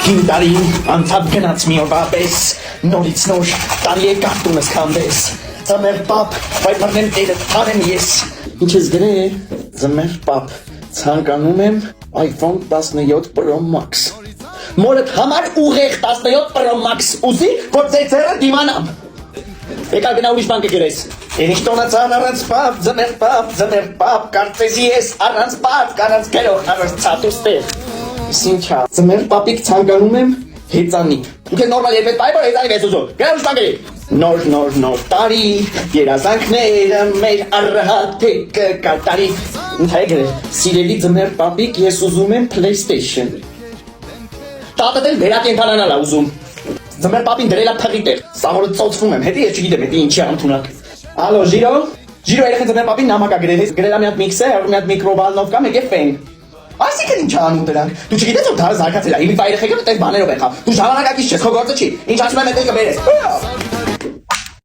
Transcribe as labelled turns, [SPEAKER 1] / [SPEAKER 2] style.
[SPEAKER 1] Հին տարին անցավ գնաց մի օրվա պես, նորից նոր տարի եկավ տունս քանդես, ձմեր պապ, վայպարնեմ տերը թարեմ ես, ինչ ես գրե, ձմեր պապ, ցանկանում եմ iPhone 17 Pro Max, մորդ համար ուղեղ 17 Pro Max ուզի, որ ձեր ձերը դիմանամ, եկա գնա ուրիշ բան կգրես, Երիշ տոնացան առանց պապ, կարծեզի ես առանց պապ, առանց գերող, առանց ծատուստեղ, Սինչա, ձմեր պապիկ ցանկանում եմ հեծանիվ, դուք ես նորմալ երբեք պայ, որ հեծանիվ ես ուզում, գնա ուրիշ բան գրի, նոր տարի, երազանքները մեր առհատե կկատարի, ինչ հայ գրել, սիրելի ձմեր պապիկ ես ուզում եմ PlayStation, տատդ էլ վերակենթանանալ ա ուզում, Ձմեր պապին դրելա փղի տեղ, սաղորը ծոցվում եմ, հետի ես չգիտեմ, հետի ինչի անթունակ, ալո, Ժիրո երեխեն ձմեր պապին նամակա գրել ես, գրելա մի հատ միքսեր, մի հատ միկրովալնովկա, մեկ է ֆեն, այսինքն ինչ անում դրանք, դու չգիտես որ դարը զարգացել է, իմի վայրեխեքը տես բաներով եղավ, դու ժամանակակից չես, քո գործը չի, ինչ ասում եմ էդ կբերես,